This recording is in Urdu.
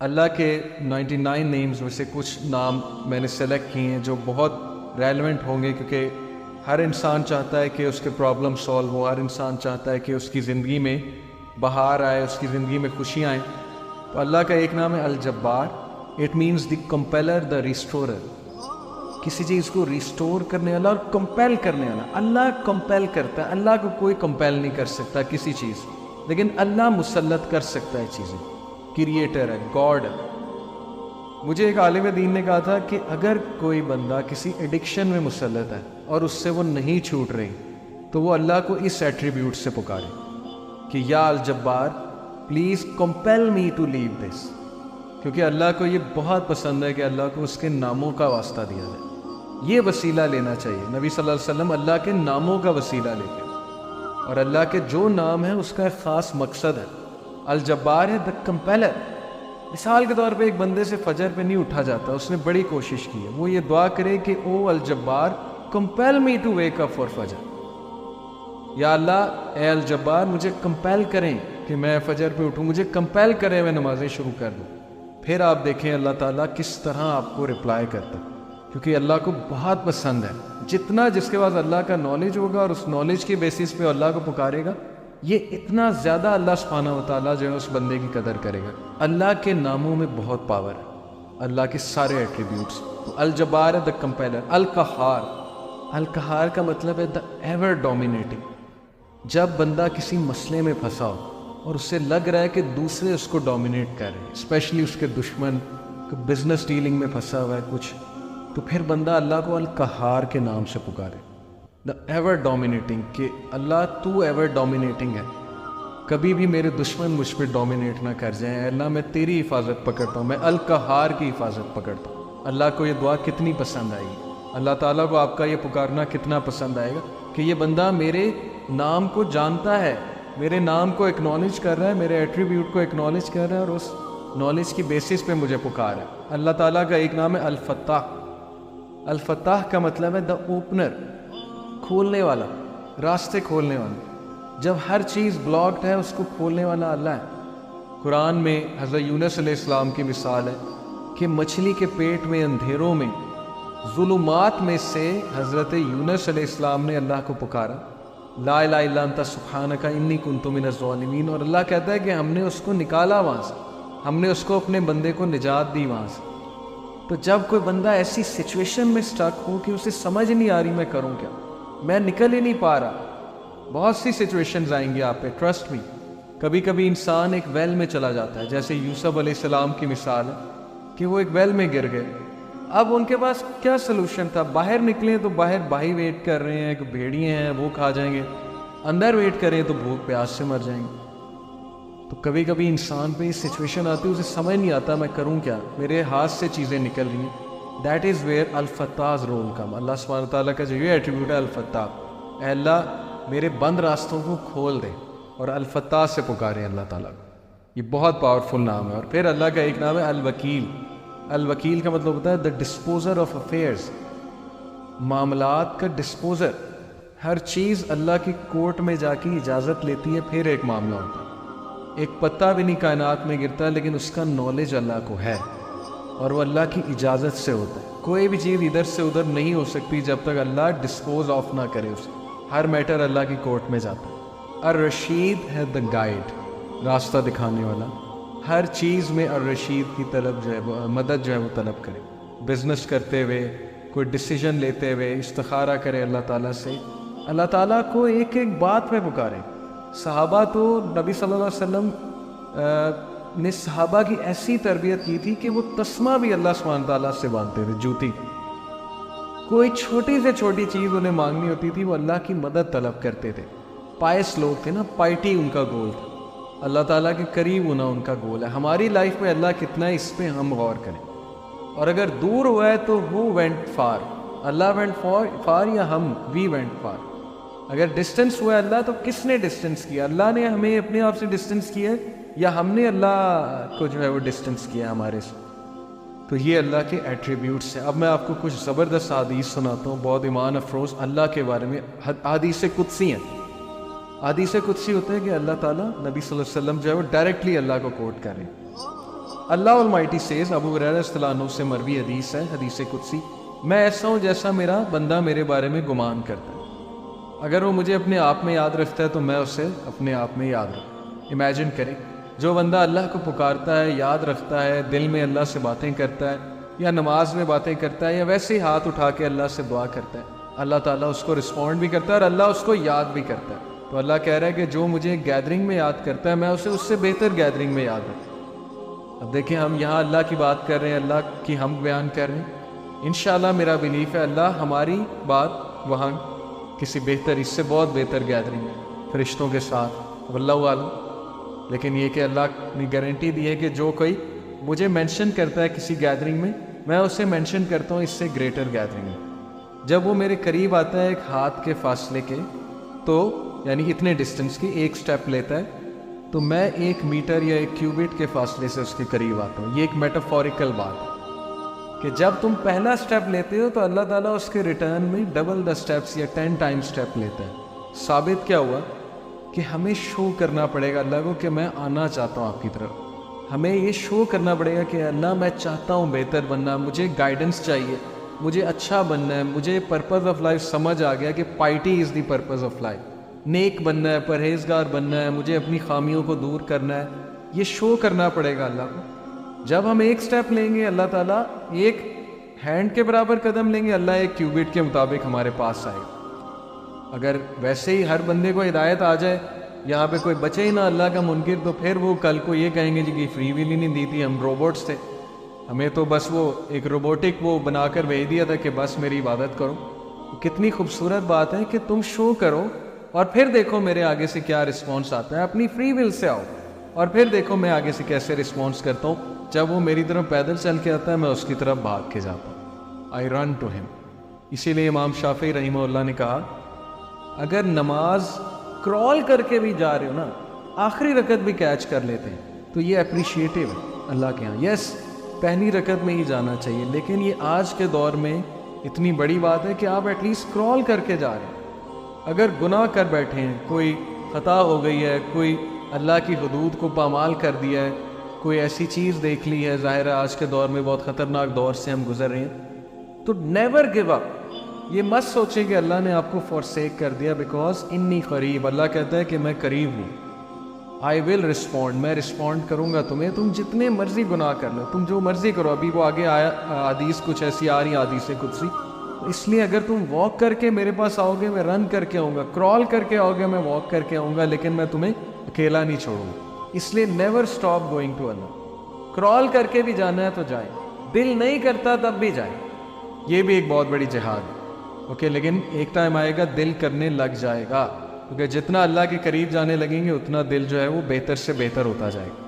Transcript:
اللہ کے 99 نیمز میں سے کچھ نام میں نے سلیکٹ کیے ہیں جو بہت ریلیونٹ ہوں گے، کیونکہ ہر انسان چاہتا ہے کہ اس کے پرابلم سولو ہو، ہر انسان چاہتا ہے کہ اس کی زندگی میں بہار آئے، اس کی زندگی میں خوشیاں آئیں۔ تو اللہ کا ایک نام ہے الجبار۔ اٹ مینز دی کمپیلر، دا ریسٹورر، کسی چیز کو ریسٹور کرنے والا اور کمپیل کرنے والا۔ اللہ کمپیل کرتا ہے، اللہ کو کوئی کمپیل نہیں کر سکتا کسی چیز، لیکن اللہ مسلط کر سکتا ہے چیزیں۔ کریٹر ہے، گاڈ ہے۔ مجھے ایک عالم دین نے کہا تھا کہ اگر کوئی بندہ کسی ایڈکشن میں مسلط ہے اور اس سے وہ نہیں چھوٹ رہی، تو وہ اللہ کو اس ایٹریبیوٹ سے پکارے کہ یا الجبار پلیز کمپیل می ٹو لیو دس، کیونکہ اللہ کو یہ بہت پسند ہے کہ اللہ کو اس کے ناموں کا واسطہ دیا جائے۔ یہ وسیلہ لینا چاہیے۔ نبی صلی اللہ علیہ وسلم اللہ کے ناموں کا وسیلہ لیتے ہیں، اور اللہ کے جو نام ہے اس کا ایک خاص مقصد ہے۔ الجبار ہے، دا کمپیلر۔ مثال کے طور پہ ایک بندے سے فجر پہ نہیں اٹھا جاتا، اس نے بڑی کوشش کی ہے، وہ یہ دعا کرے کہ او الجبار compel me to wake up for فجر، یا اللہ اے الجبار مجھے کمپیل کریں کہ میں فجر پہ اٹھوں، مجھے کمپیل کریں میں نمازیں شروع کر دوں۔ پھر آپ دیکھیں اللہ تعالیٰ کس طرح آپ کو رپلائی کرتا ہے، کیونکہ اللہ کو بہت پسند ہے۔ جتنا جس کے پاس اللہ کا نالج ہوگا اور اس نالج کے بیسس پہ اللہ کو پکارے گا، یہ اتنا زیادہ اللہ سبحانہ و تعالیٰ جو ہے اس بندے کی قدر کرے گا۔ اللہ کے ناموں میں بہت پاور ہے، اللہ کے سارے ایٹریبیوٹس۔ تو الجبار ہے، دا کمپیلر۔ القہار، القہار کا مطلب ہے دا ایور ڈومینیٹنگ۔ جب بندہ کسی مسئلے میں پھنسا ہو اور اس سے لگ رہا ہے کہ دوسرے اس کو ڈومینیٹ کر رہے ہیں، اسپیشلی اس کے دشمن، بزنس ڈیلنگ میں پھنسا ہوا ہے کچھ، تو پھر بندہ اللہ کو القہار کے نام سے پکارے، دا ایور ڈومینیٹنگ، کہ اللہ تو ایور ڈومینیٹنگ ہے، کبھی بھی میرے دشمن مجھ پہ ڈومینیٹ نہ کر جائیں۔ اللہ میں تیری حفاظت پکڑتا ہوں، میں القہار کی حفاظت پکڑتا ہوں۔ اللہ کو یہ دعا کتنی پسند آئی گی، اللہ تعالیٰ کو آپ کا یہ پکارنا کتنا پسند آئے گا کہ یہ بندہ میرے نام کو جانتا ہے، میرے نام کو اکنالج کر رہا ہے، میرے ایٹریبیوٹ کو اکنالج کر رہا ہے، اور اس نالج کی بیسس پہ مجھے پکار ہے۔ اللہ تعالیٰ کا ایک نام ہے الفتاح۔ الفتاح کا مطلب ہے دا اوپنر، کھولنے والا، راستے کھولنے والا۔ جب ہر چیز بلاکڈ ہے اس کو کھولنے والا اللہ ہے۔ قرآن میں حضرت یونس علیہ السلام کی مثال ہے کہ مچھلی کے پیٹ میں اندھیروں میں، ظلمات میں سے حضرت یونس علیہ السلام نے اللہ کو پکارا، لا الہ الا انت سبحانک انی کنت من الظالمین، اور اللہ کہتا ہے کہ ہم نے اس کو نکالا وہاں سے، ہم نے اس کو اپنے بندے کو نجات دی وہاں سے۔ تو جب کوئی بندہ ایسی سچویشن میں سٹک ہو کہ اسے سمجھ نہیں آ رہی میں کروں کیا، میں نکل ہی نہیں پا رہا، بہت سی سچویشنز آئیں گی آپ پہ، ٹرسٹ می۔ کبھی کبھی انسان ایک ویل میں چلا جاتا ہے، جیسے یوسف علیہ السلام کی مثال ہے کہ وہ ایک ویل میں گر گئے۔ اب ان کے پاس کیا سلوشن تھا؟ باہر نکلیں تو باہر بھائی ویٹ کر رہے ہیں کہ بھیڑیے ہیں وہ کھا جائیں گے، اندر ویٹ کریں تو بھوک پیاس سے مر جائیں گے۔ تو کبھی کبھی انسان پہ یہ سچویشن آتی ہے، اسے سمجھ نہیں آتا میں کروں کیا، میرے ہاتھ سے چیزیں نکل رہی ہیں۔ That is where al-Fattah role کم۔ اللہ سبحانہ تعالیٰ کا جو یہ ایٹریبیوٹ ہے الفتاح، اے اللہ میرے بند راستوں کو کھول دے، اور الفتاح سے پکارے اللہ تعالیٰ کو۔ یہ بہت پاورفل نام ہے۔ اور پھر اللہ کا ایک نام ہے الوکیل۔ الوکیل کا مطلب ہوتا ہے دا ڈسپوزر آف افیئرز، معاملات کا ڈسپوزر۔ ہر چیز اللہ کی کورٹ میں جا کے اجازت لیتی ہے، پھر ایک معاملہ ہوتا ہے۔ ایک پتا بھی نہیں کائنات میں گرتا، لیکن اس کا نالج اللہ کو ہے، اور وہ اللہ کی اجازت سے ہوتا ہے۔ کوئی بھی چیز ادھر سے ادھر نہیں ہو سکتی جب تک اللہ ڈسپوز آف نہ کرے اسے۔ ہر میٹر اللہ کی کورٹ میں جاتا ہے۔ الرشید ہے دا گائیڈ، راستہ دکھانے والا۔ ہر چیز میں الرشید کی طلب جو ہے وہ مدد جو ہے وہ طلب کرے، بزنس کرتے ہوئے، کوئی ڈیسیجن لیتے ہوئے استخارہ کرے اللہ تعالیٰ سے، اللہ تعالیٰ کو ایک ایک بات میں پکارے۔ صحابہ تو نبی صلی اللہ علیہ وسلم نے صحابہ کی ایسی تربیت کی تھی کہ وہ تسمہ بھی اللہ سبحانہ تعالیٰ سے باندھتے تھے، جوتی۔ کوئی چھوٹی سے چھوٹی چیز انہیں مانگنی ہوتی تھی، وہ اللہ کی مدد طلب کرتے تھے۔ پائس لوگ تھے نا، پائٹی ان کا گول تھا، اللہ تعالیٰ کے قریب ہونا ان کا گول ہے۔ ہماری لائف میں اللہ کتنا ہے اس پہ ہم غور کریں، اور اگر دور ہوا ہے تو وہ went for, Allah went for یا ہم وی وینٹ فار۔ اگر ڈسٹنس ہوا ہے اللہ تو کس نے ڈسٹنس کیا؟ اللہ نے ہمیں اپنے آپ سے ڈسٹنس کیا ہے، یا ہم نے اللہ کو جو ہے وہ ڈسٹنس کیا ہمارے سے؟ تو یہ اللہ کے ایٹریبیوٹس ہیں۔ اب میں آپ کو کچھ زبردست حدیث سناتا ہوں، بہت ایمان افروز اللہ کے بارے میں۔ حدیث قدسی ہیں۔ حدیث قدسی ہوتا ہے کہ اللہ تعالیٰ، نبی صلی اللہ علیہ وسلم جو ہے وہ ڈائریکٹلی اللہ کو کوٹ کر رہے ہیں۔ Allah Almighty says, ابو ہریرہ رضی اللہ عنہ سے مروی حدیث ہے، حدیث قدسی، میں ایسا ہوں جیسا میرا بندہ میرے بارے میں گمان کرتا ہے۔ اگر وہ مجھے اپنے آپ میں یاد رکھتا ہے تو میں اسے اپنے آپ میں یاد رکھوں۔ امیجن کریں، جو بندہ اللہ کو پکارتا ہے، یاد رکھتا ہے، دل میں اللہ سے باتیں کرتا ہے، یا نماز میں باتیں کرتا ہے، یا ویسے ہی ہاتھ اٹھا کے اللہ سے دعا کرتا ہے، اللہ تعالیٰ اس کو رسپونڈ بھی کرتا ہے اور اللہ اس کو یاد بھی کرتا ہے۔ تو اللہ کہہ رہا ہے کہ جو مجھے گیدرنگ میں یاد کرتا ہے میں اسے اس سے بہتر گیدرنگ میں یاد رکھوں۔ اب دیکھیں، ہم یہاں اللہ کی بات کر رہے ہیں، اللہ کی ہم بیان کر رہے ہیں، انشاءاللہ میرا بلیف ہے اللہ ہماری بات وہاں کسی بہتر، اس سے بہت بہتر گیدرنگ ہے فرشتوں کے ساتھ، واللہ عالم۔ لیکن یہ کہ اللہ نے گارنٹی دی ہے کہ جو کوئی مجھے مینشن کرتا ہے کسی گیدرنگ میں اسے مینشن کرتا ہوں اس سے گریٹر گیدرنگ میں۔ جب وہ میرے قریب آتا ہے ایک ہاتھ کے فاصلے کے، تو یعنی اتنے ڈسٹنس کی ایک سٹیپ لیتا ہے، تو میں 1 میٹر یا 1 کیوبٹ کے فاصلے سے اس کے قریب آتا ہوں۔ یہ ایک میٹافوریکل بات ہے کہ جب تم پہلا سٹیپ لیتے ہو تو اللہ تعالیٰ اس کے ریٹرن میں ڈبل دا سٹیپس یا 10 ٹائم سٹیپ لیتا ہے۔ ثابت کیا ہوا کہ ہمیں شو کرنا پڑے گا اللہ کو کہ میں آنا چاہتا ہوں آپ کی طرف۔ ہمیں یہ شو کرنا پڑے گا کہ اللہ میں چاہتا ہوں بہتر بننا، مجھے گائیڈنس چاہیے، مجھے اچھا بننا ہے، مجھے پرپز آف لائف سمجھ آ گیا کہ piety is the purpose of life, نیک بننا ہے، پرہیزگار بننا ہے، مجھے اپنی خامیوں کو دور کرنا ہے۔ یہ شو کرنا پڑے گا اللہ کو۔ جب ہم ایک سٹیپ لیں گے اللہ تعالیٰ ایک ہینڈ کے برابر قدم لیں گے، اللہ 1 کیوبٹ کے مطابق ہمارے پاس آئے گا۔ اگر ویسے ہی ہر بندے کو ہدایت آ جائے، یہاں پہ کوئی بچے ہی نہ اللہ کا منکر، تو پھر وہ کل کو یہ کہیں گے جی کہ فری ویل ہی نہیں دی تھی، ہم روبوٹس تھے، ہمیں تو بس وہ ایک روبوٹک وہ بنا کر بھیج دیا تھا کہ بس میری عبادت کرو۔ کتنی خوبصورت بات ہے کہ تم شو کرو اور پھر دیکھو میرے آگے سے کیا رسپانس آتا ہے، اپنی فری ول سے آؤ اور پھر دیکھو میں آگے سے کیسے رسپانس کرتا ہوں۔ جب وہ میری طرف پیدل چل کے آتا ہے میں اس کی طرف بھاگ کے جاتا ہوں، آئی رن ٹو ہم۔ اسی لیے امام شافعی رحمہ اللہ نے کہا اگر نماز کرال کر کے بھی جا رہے ہو نا، آخری رکعت بھی کیچ کر لیتے ہیں تو یہ اپریشیٹو ہے اللہ کے ہاں۔ یس، پہلی رکعت میں ہی جانا چاہیے، لیکن یہ آج کے دور میں اتنی بڑی بات ہے کہ آپ ایٹ لیسٹ کرال کر کے جا رہے ہیں۔ اگر گناہ کر بیٹھے ہیں، کوئی خطا ہو گئی ہے، کوئی اللہ کی حدود کو پامال کر دیا ہے، کوئی ایسی چیز دیکھ لی ہے، ظاہر ہے آج کے دور میں بہت خطرناک دور سے ہم گزر رہے ہیں، تو نیور گیو اپ۔ یہ مت سوچیں کہ اللہ نے آپ کو فورسیک کر دیا، بیکاز انی قریب، اللہ کہتا ہے کہ میں قریب ہوں، آئی ول رسپونڈ، میں رسپونڈ کروں گا تمہیں، تم جتنے مرضی گناہ کر لو، تم جو مرضی کرو۔ ابھی وہ آگے آیا حدیث کچھ ایسی آ رہی حدیث قدسی، اس لیے اگر تم واک کر کے میرے پاس آؤ گے میں رن کر کے آؤں گا، کرال کر کے آؤ گے میں واک کر کے آؤں گا، لیکن میں تمہیں اکیلا نہیں چھوڑوں گا۔ اس لیے نیور اسٹاپ گوئنگ ٹو اللہ۔ کرال کر کے بھی جانا ہے تو جائیں، دل نہیں کرتا تب بھی جائیں، یہ بھی ایک بہت بڑی جہاد ہے، اوکے۔ لیکن ایک ٹائم آئے گا دل کرنے لگ جائے گا، کیونکہ جتنا اللہ کے قریب جانے لگیں گے اتنا دل جو ہے وہ بہتر سے بہتر ہوتا جائے گا۔